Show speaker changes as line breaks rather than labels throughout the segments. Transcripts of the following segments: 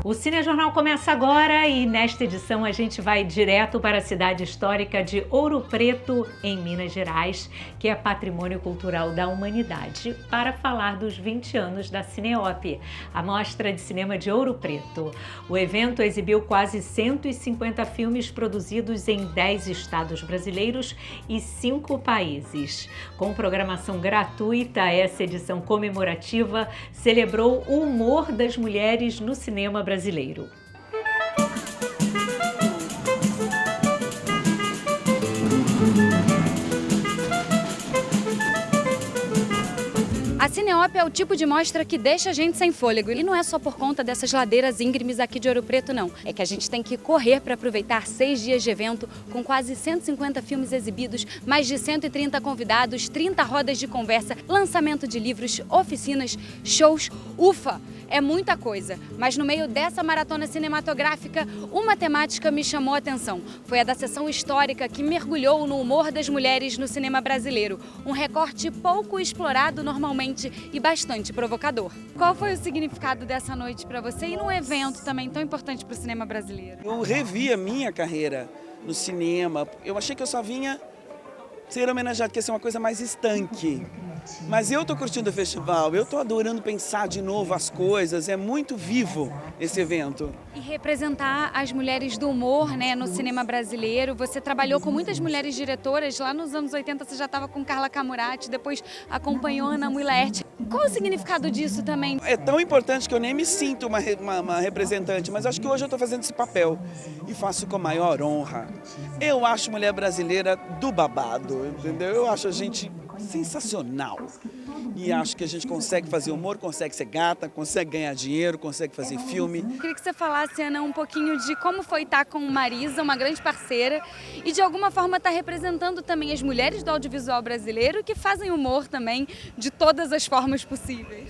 O Cinejornal começa agora e nesta edição a gente vai direto para a cidade histórica de Ouro Preto, em Minas Gerais, que é Patrimônio Cultural da Humanidade, para falar dos 20 anos da Cineop, a Mostra de Cinema de Ouro Preto. O evento exibiu quase 150 filmes produzidos em 10 estados brasileiros e 5 países. Com programação gratuita, essa edição comemorativa celebrou o humor das mulheres no cinema brasileiro.
A Cineop é o tipo de mostra que deixa a gente sem fôlego. E não é só por conta dessas ladeiras íngremes aqui de Ouro Preto, não. É que a gente tem que correr para aproveitar 6 dias de evento, com quase 150 filmes exibidos, mais de 130 convidados, 30 rodas de conversa, lançamento de livros, oficinas, shows. Ufa! É muita coisa, mas no meio dessa maratona cinematográfica, uma temática me chamou a atenção. Foi a da sessão histórica que mergulhou no humor das mulheres no cinema brasileiro. Um recorte pouco explorado normalmente e bastante provocador. Qual foi o significado dessa noite para você e num evento também tão importante para o cinema brasileiro?
Eu revi a minha carreira no cinema. Eu achei que eu só vinha ser homenageado, que ia ser uma coisa mais estanque. Mas eu tô curtindo o festival, eu tô adorando pensar de novo as coisas, é muito vivo esse evento.
E representar as mulheres do humor, né, no cinema brasileiro. Você trabalhou com muitas mulheres diretoras, lá nos anos 80 você já estava com Carla Camurati, depois acompanhou Ana Mui Laerte. Qual o significado disso também?
É tão importante que eu nem me sinto uma representante, mas acho que hoje eu tô fazendo esse papel e faço com a maior honra. Eu acho mulher brasileira do babado, entendeu? Eu acho a gente sensacional. E acho que a gente consegue fazer humor, consegue ser gata, consegue ganhar dinheiro, consegue fazer filme.
Eu queria que você falasse, Ana, um pouquinho de como foi estar com Marisa, uma grande parceira, e de alguma forma estar representando também as mulheres do audiovisual brasileiro que fazem humor também de todas as formas possíveis.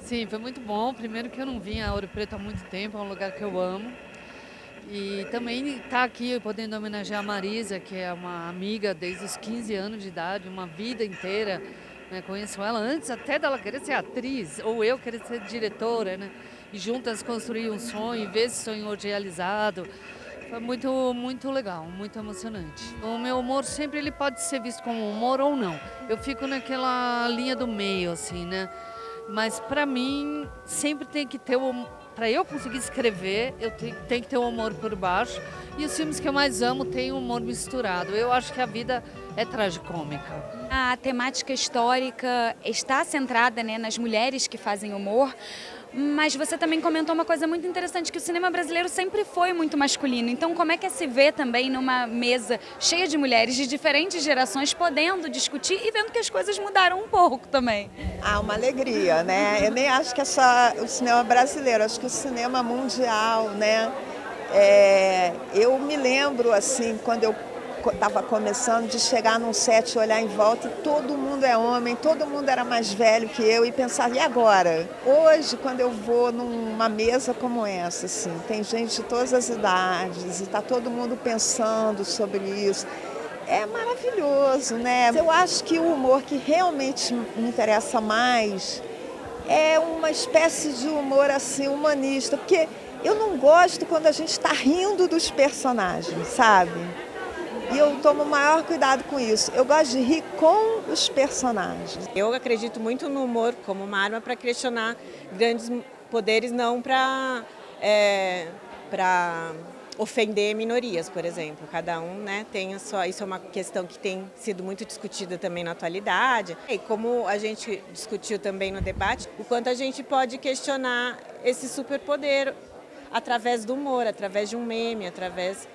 Sim, foi muito bom. Primeiro que eu não vinha a Ouro Preto há muito tempo, é um lugar que eu amo. E também estar aqui podendo homenagear a Marisa, que é uma amiga desde os 15 anos de idade, uma vida inteira. Né? Conheço ela antes até dela querer ser atriz, ou eu querer ser diretora, né? E juntas construir um sonho e ver esse sonho hoje realizado. Foi muito legal, muito emocionante. O meu humor sempre ele pode ser visto como humor ou não. Eu fico naquela linha do meio, assim, né? Mas para mim sempre tem que ter para eu conseguir escrever, eu tenho que ter o humor por baixo. E os filmes que eu mais amo têm humor misturado. Eu acho que a vida é tragicômica.
A temática histórica está centrada, né, nas mulheres que fazem humor, mas você também comentou uma coisa muito interessante, que o cinema brasileiro sempre foi muito masculino. Então, como é que se vê também numa mesa cheia de mulheres de diferentes gerações podendo discutir e vendo que as coisas mudaram um pouco também?
Uma alegria, né? Eu nem acho que é só o cinema brasileiro, acho que o cinema mundial, né? Eu me lembro, assim, quando eu estava começando, de chegar num set, olhar em volta e todo mundo é homem, todo mundo era mais velho que eu e pensar, e agora? Hoje, quando eu vou numa mesa como essa, assim, tem gente de todas as idades e está todo mundo pensando sobre isso. É maravilhoso, né? Eu acho que o humor que realmente me interessa mais é uma espécie de humor assim humanista, porque eu não gosto quando a gente está rindo dos personagens, sabe? E eu tomo o maior cuidado com isso. Eu gosto de rir com os personagens.
Eu acredito muito no humor como uma arma para questionar grandes poderes, não para ofender minorias, por exemplo. Cada um, né, tem a sua... Isso é uma questão que tem sido muito discutida também na atualidade. E como a gente discutiu também no debate, o quanto a gente pode questionar esse superpoder através do humor, através de um meme, através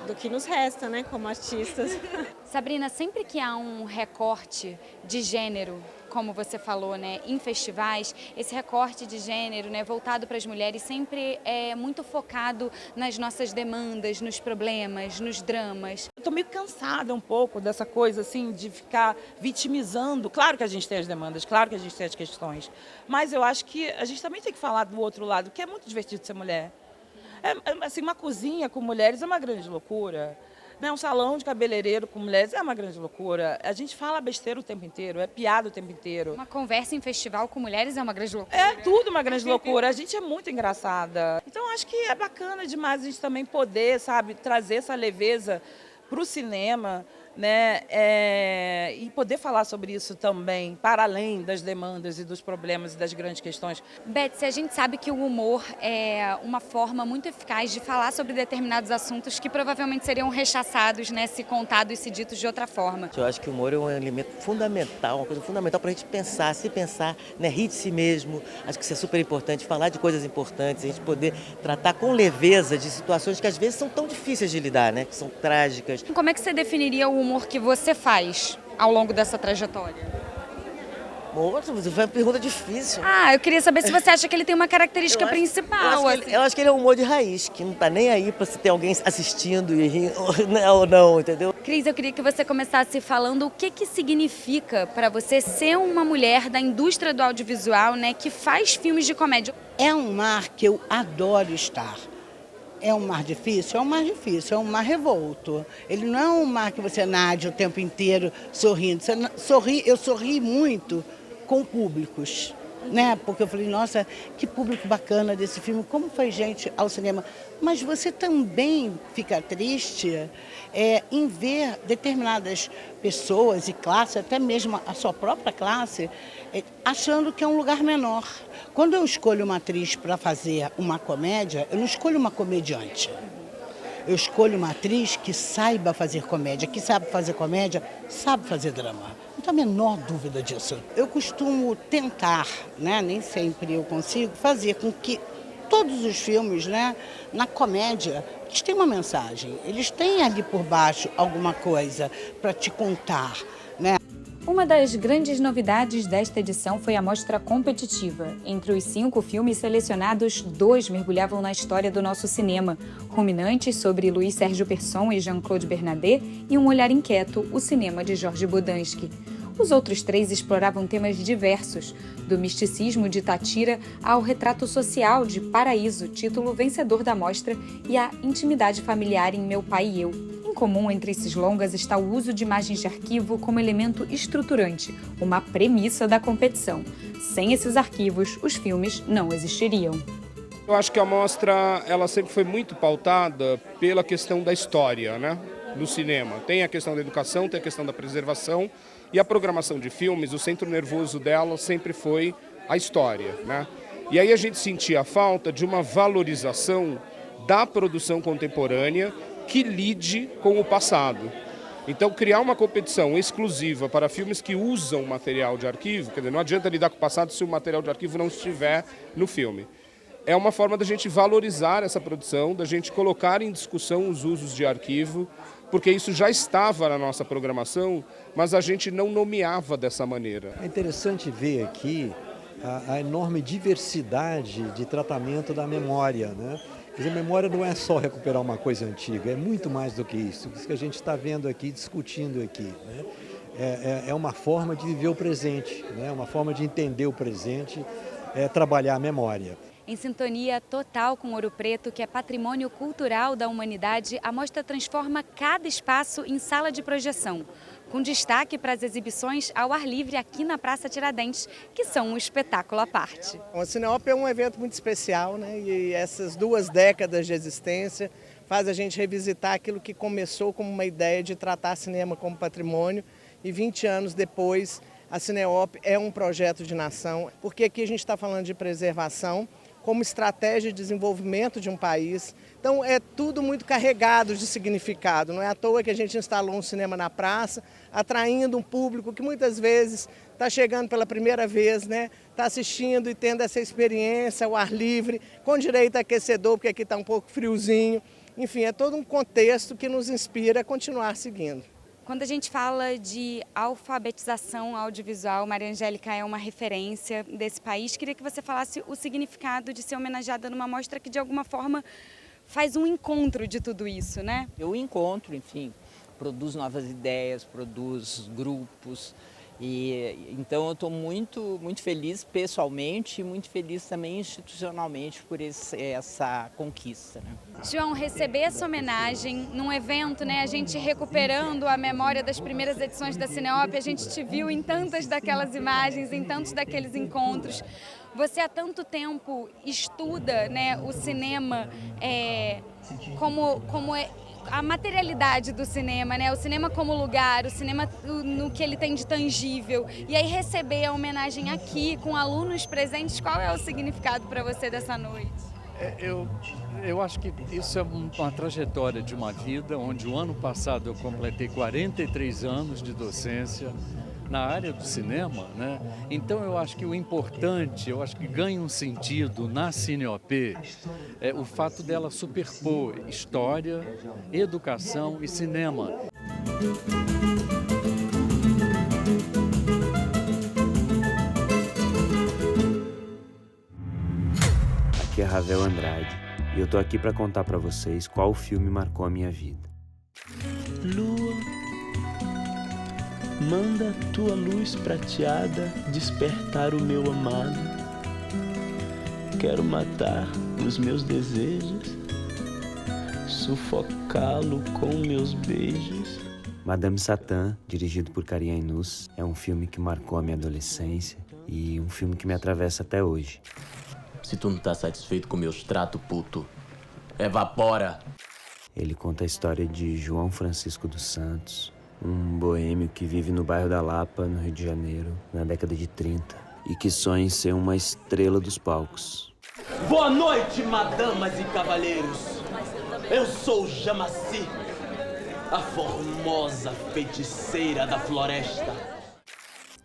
do que nos resta, né, como artistas.
Sabrina, sempre que há um recorte de gênero, como você falou, né, em festivais, esse recorte de gênero, né, voltado para as mulheres sempre é muito focado nas nossas demandas, nos problemas, nos dramas.
Eu tô meio cansada um pouco dessa coisa assim de ficar vitimizando. Claro que a gente tem as demandas, claro que a gente tem as questões, mas eu acho que a gente também tem que falar do outro lado, que é muito divertido ser mulher. Assim, uma cozinha com mulheres é uma grande loucura. né, um salão de cabeleireiro com mulheres é uma grande loucura. A gente fala besteira o tempo inteiro, é piada o tempo inteiro.
Uma conversa em festival com mulheres é uma grande loucura.
É tudo uma grande loucura. A gente é muito engraçada. Então, acho que é bacana demais a gente também poder, sabe, trazer essa leveza para o cinema, né? E poder falar sobre isso também, para além das demandas e dos problemas e das grandes questões.
Betsy, a gente sabe que o humor é uma forma muito eficaz de falar sobre determinados assuntos que provavelmente seriam rechaçados, né, se contados e se ditos de outra forma.
Eu acho que o humor é um elemento fundamental, uma coisa fundamental para a gente pensar, se pensar, né, rir de si mesmo. Acho que isso é super importante, falar de coisas importantes, a gente poder tratar com leveza de situações que às vezes são tão difíceis de lidar, né, que são trágicas.
Como é que você definiria o humor que você faz ao longo dessa trajetória?
Nossa, mas foi uma pergunta difícil.
Eu queria saber se você acha que ele tem uma característica principal.
Eu acho que ele é um humor de raiz, que não tá nem aí para se ter alguém assistindo e rindo ou não, entendeu?
Cris, eu queria que você começasse falando o que significa para você ser uma mulher da indústria do audiovisual, né, que faz filmes de comédia.
É um mar que eu adoro estar. É um mar difícil? É um mar difícil, é um mar revolto. Ele não é um mar que você nade o tempo inteiro sorrindo. Eu sorri muito com públicos, né? Porque eu falei, nossa, que público bacana desse filme, como foi gente ao cinema. Mas você também fica triste em ver determinadas pessoas e classes, até mesmo a sua própria classe, achando que é um lugar menor. Quando eu escolho uma atriz para fazer uma comédia, eu não escolho uma comediante. Eu escolho uma atriz que saiba fazer comédia, que sabe fazer comédia, sabe fazer drama. Não tenho a menor dúvida disso. Eu costumo tentar, né, nem sempre eu consigo, fazer com que todos os filmes, né, na comédia, eles têm uma mensagem. Eles têm ali por baixo alguma coisa para te contar, né?
Uma das grandes novidades desta edição foi a mostra competitiva. Entre os 5 filmes selecionados, 2 mergulhavam na história do nosso cinema. Ruminantes sobre Luiz Sérgio Persson e Jean-Claude Bernardet e Um Olhar Inquieto, o cinema de Jorge Bodansky. Os outros 3 exploravam temas diversos, do misticismo de Tatira ao retrato social de Paraíso, título vencedor da mostra, e a intimidade familiar em Meu Pai e Eu. Em comum entre esses longas está o uso de imagens de arquivo como elemento estruturante, uma premissa da competição. Sem esses arquivos, os filmes não existiriam.
Eu acho que a mostra ela sempre foi muito pautada pela questão da história, né, no cinema. Tem a questão da educação, tem a questão da preservação, e a programação de filmes, o centro nervoso dela sempre foi a história, né? E aí a gente sentia a falta de uma valorização da produção contemporânea que lide com o passado. Então, criar uma competição exclusiva para filmes que usam material de arquivo, quer dizer, não adianta lidar com o passado se o material de arquivo não estiver no filme. É uma forma da gente valorizar essa produção, da gente colocar em discussão os usos de arquivo, porque isso já estava na nossa programação, mas a gente não nomeava dessa maneira.
É interessante ver aqui a enorme diversidade de tratamento da memória, né? Quer dizer, memória não é só recuperar uma coisa antiga, é muito mais do que isso. Isso que a gente está vendo aqui, discutindo aqui, né? É uma forma de viver o presente, né? Uma forma de entender o presente, trabalhar a memória.
Em sintonia total com Ouro Preto, que é patrimônio cultural da humanidade, a mostra transforma cada espaço em sala de projeção, com destaque para as exibições ao ar livre aqui na Praça Tiradentes, que são um espetáculo à parte.
A Cineop é um evento muito especial, né? E essas 2 décadas de existência faz a gente revisitar aquilo que começou como uma ideia de tratar cinema como patrimônio, e 20 anos depois a Cineop é um projeto de nação, porque aqui a gente está falando de preservação como estratégia de desenvolvimento de um país. Então é tudo muito carregado de significado. Não é à toa que a gente instalou um cinema na praça, atraindo um público que muitas vezes está chegando pela primeira vez, né? Está assistindo e tendo essa experiência ao ar livre, com direito a aquecedor, porque aqui está um pouco friozinho. Enfim, é todo um contexto que nos inspira a continuar seguindo.
Quando a gente fala de alfabetização audiovisual, Maria Angélica é uma referência desse país. Queria que você falasse o significado de ser homenageada numa mostra que, de alguma forma, faz um encontro de tudo isso, né?
Eu encontro, enfim, produz novas ideias, produz grupos E então eu estou muito feliz pessoalmente e muito feliz também institucionalmente por essa conquista, né?
João, receber essa homenagem num evento, né, a gente recuperando a memória das primeiras edições da Cineop, a gente te viu em tantas daquelas imagens, em tantos daqueles encontros. Você há tanto tempo estuda, né, o cinema como a materialidade do cinema, né? O cinema como lugar, o cinema no que ele tem de tangível. E aí receber a homenagem aqui com alunos presentes, qual é o significado para você dessa noite?
Eu acho que isso é uma trajetória de uma vida, onde o ano passado eu completei 43 anos de docência na área do cinema, né? Então eu acho que o importante, eu acho que ganha um sentido na Cineop o fato dela superpor história, educação e cinema.
Aqui é Ravel Andrade e eu tô aqui para contar para vocês qual filme marcou a minha vida.
Lua, manda tua luz prateada despertar o meu amado. Quero matar os meus desejos, sufocá-lo com meus beijos.
Madame Satã, dirigido por Karim Ainous, é um filme que marcou a minha adolescência e um filme que me atravessa até hoje.
Se tu não tá satisfeito com meus tratos, puto, evapora!
Ele conta a história de João Francisco dos Santos, um boêmio que vive no bairro da Lapa, no Rio de Janeiro, na década de 30, e que sonha em ser uma estrela dos palcos.
Boa noite, madamas e cavalheiros! Eu sou Jamaci, a formosa feiticeira da floresta.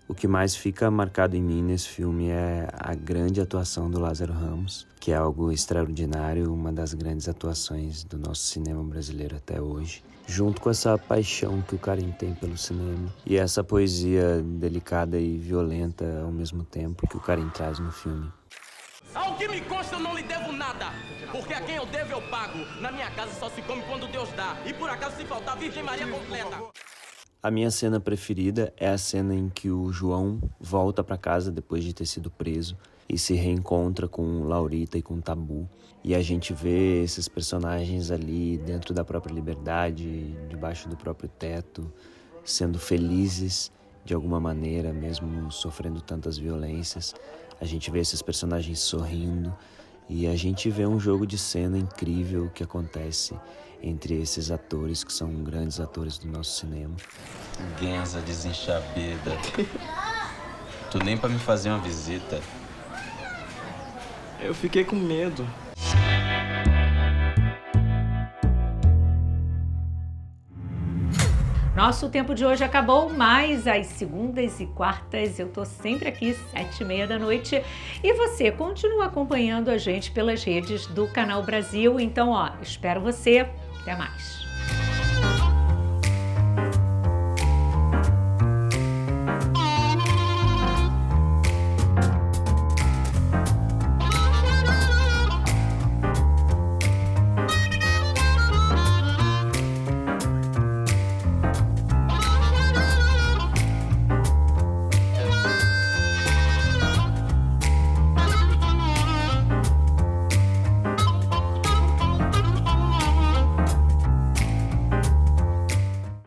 O que mais fica marcado em mim nesse filme é a grande atuação do Lázaro Ramos, que é algo extraordinário, uma das grandes atuações do nosso cinema brasileiro até hoje, junto com essa paixão que o Karim tem pelo cinema e essa poesia delicada e violenta ao mesmo tempo que o Karim traz no filme.
Ao que me consta, eu não lhe devo nada, porque a quem eu devo eu pago. Na minha casa só se come quando Deus dá, e por acaso se faltar, Virgem Maria completa.
A minha cena preferida é a cena em que o João volta para casa depois de ter sido preso e se reencontra com Laurita e com Tabu. E a gente vê esses personagens ali dentro da própria liberdade, debaixo do próprio teto, sendo felizes de alguma maneira, mesmo sofrendo tantas violências. A gente vê esses personagens sorrindo e a gente vê um jogo de cena incrível que acontece entre esses atores que são grandes atores do nosso cinema.
Genza desenxabida. Tu nem pra me fazer uma visita.
Eu fiquei com medo.
Nosso tempo de hoje acabou, mas às segundas e quartas eu tô sempre aqui, 7h30 da noite. E você continua acompanhando a gente pelas redes do Canal Brasil. Então, espero você. Até mais.